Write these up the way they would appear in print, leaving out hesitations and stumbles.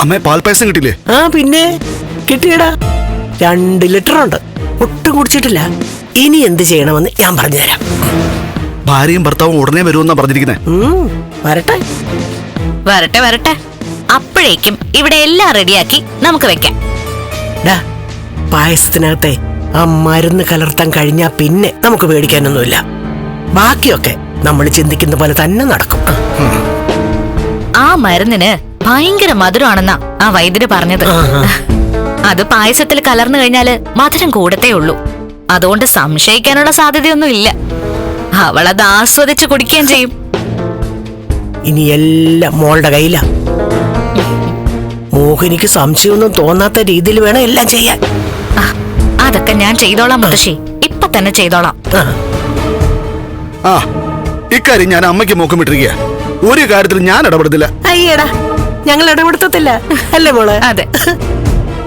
അമ്മേ, പാൽപ്പായസം കിട്ടില്ലേ? ആ പിന്നെ കിട്ടിയടാ. 2 ലിറ്റർ ഉണ്ട്. ഒട്ടും കുടിച്ചിട്ടില്ല. ഇനി എന്ത് ചെയ്യണമെന്ന് ഞാൻ പറഞ്ഞുതരാം. ഭാര്യയും ഭർത്താവും ഉടനെ വരുമെന്നാ പറഞ്ഞിരിക്കുന്നേ. വരട്ടെ വരട്ടെ വരട്ടെ. അപ്പോഴേക്കും ഇവിടെ എല്ലാം റെഡിയാക്കി നമുക്ക് വെക്കാം. പായസത്തിനകത്തെ ആ മരുന്ന് കലർത്താൻ കഴിഞ്ഞാ പിന്നെ നമുക്ക് പേടിക്കാനൊന്നുമില്ല. ബാക്കിയൊക്കെ നമ്മൾ ചിന്തിക്കുന്ന പോലെ തന്നെ നടക്കും. ആ മരുന്നിന് ഭയങ്കര മധുരമാണെന്നാ ആ വൈദ്യര് പറഞ്ഞത്. അത് പായസത്തിൽ കലർന്നു കഴിഞ്ഞാല് മധുരം കൂടത്തേ ഉള്ളൂ. അതുകൊണ്ട് സംശയിക്കാനുള്ള സാധ്യതയൊന്നും ഇല്ല. അവളത് ആസ്വദിച്ച് കുടിക്കുകയും ചെയ്യും. ഇനി എല്ലാം മോളുടെ കയ്യിലാ. മോഹിനിക്ക് സംശയമൊന്നും തോന്നാത്ത രീതിയിൽ വേണം എല്ലാം ചെയ്യാൻ. അതൊക്കെ ഞാൻ ചെയ്തോളാം മുത്തശ്ശി. ഇപ്പൊ തന്നെ ചെയ്തോളാം. ആ, ഇക്കാര്യം ഞാൻ അമ്മയ്ക്ക് മോക്കമിട്ടിരിക്കുക. ഒരു കാര്യത്തിൽ ഞാൻ ഇടപെടുന്നില്ല. അയ്യടാ, ഞങ്ങൾ ഇടപെടുത്തത്തില്ല അല്ലേ മോളെ? അതെ.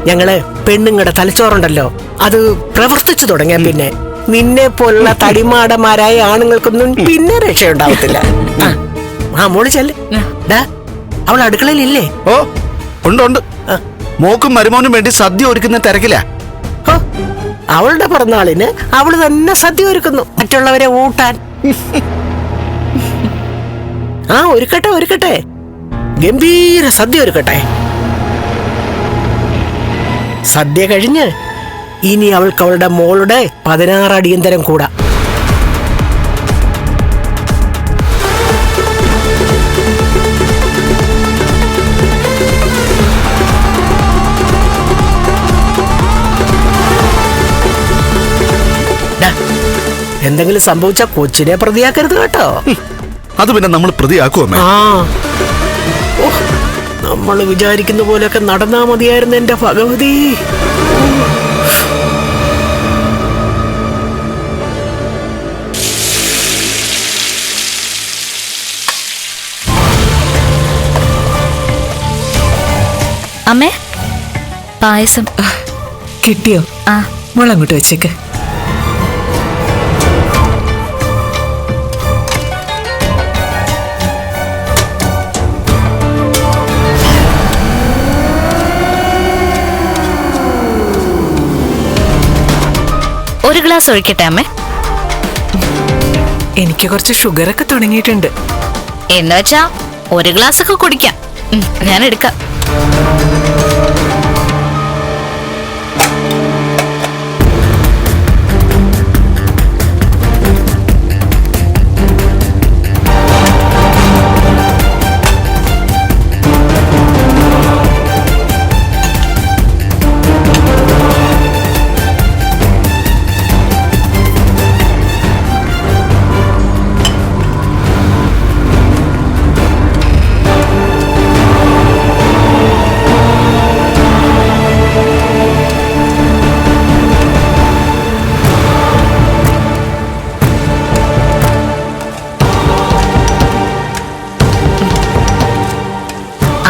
ഞങ്ങള് പെണ്ണുങ്ങളുടെ തലച്ചോറുണ്ടല്ലോ, അത് പ്രവർത്തിച്ചു തുടങ്ങിയ പിന്നെ നിന്നെ പോലുള്ള തടിമാടന്മാരായ ആണുങ്ങൾക്കൊന്നും പിന്നെ രക്ഷയുണ്ടാവത്തില്ല. ആ മോള് ചെല്ല്. അവൾ അടുക്കളയിലില്ലേ? ഓ ഉണ്ട്. മോക്കും മരുമോനും വേണ്ടി സദ്യ ഒരുക്കുന്ന തിരക്കില്ല. അവളുടെ പിറന്നാളിന് അവള് തന്നെ സദ്യ ഒരുക്കുന്നു, മറ്റുള്ളവരെ ഊട്ടാൻ. ആ ഒരുക്കട്ടെ, ഗംഭീര സദ്യ ഒരുക്കട്ടെ. സദ്യ കഴിഞ്ഞ് ഇനി അവൾക്ക് അവളുടെ മോളുടെ 16 അടിയന്തരം കൂടാ. എന്തെങ്കിലും സംഭവിച്ച കൊച്ചിനെ പ്രതിയാക്കരുത് കേട്ടോ. അത് പിന്നെ നമ്മൾ പ്രതിയാക്കുമോ? നമ്മൾ വിചാരിക്കുന്ന പോലെയൊക്കെ നടന്നാ മതിയായിരുന്നു എന്റെ ഭഗവതി. അമ്മേ, പായസം കിട്ടിയോ? ആ, മോളങ്ങോട്ട് വെച്ചേക്ക്. ഒരു ഗ്ലാസ് ഒഴിക്കട്ടെ അമ്മേ? എനിക്ക് കുറച്ച് ഷുഗറൊക്കെ തുടങ്ങിയിട്ടുണ്ട്. എന്ന് വെച്ചാ ഒരു ഗ്ലാസ് ഒക്കെ കുടിക്കാം. ഞാൻ എടുക്കാം.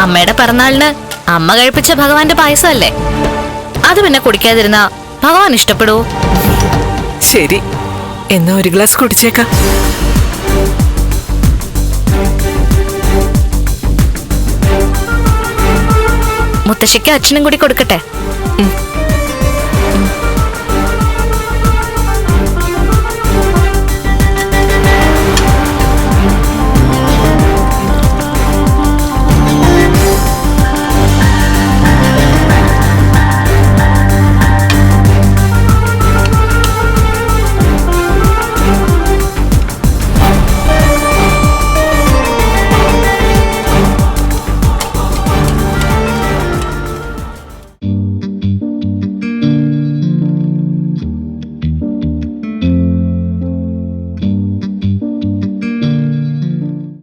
അമ്മയുടെ പിറന്നാളിന് അമ്മ കഴിപ്പിച്ച ഭഗവാന്റെ പായസമല്ലേ? അത് പിന്നെ കുടിക്കാതിരുന്ന ഭഗവാൻ ഇഷ്ടപ്പെടൂ? ശരി, എന്നാ ഒരു ഗ്ലാസ് കുടിച്ചേക്കാം. മുത്തശ്ശിക്ക് അച്ഛനും കൂടി കൊടുക്കട്ടെ?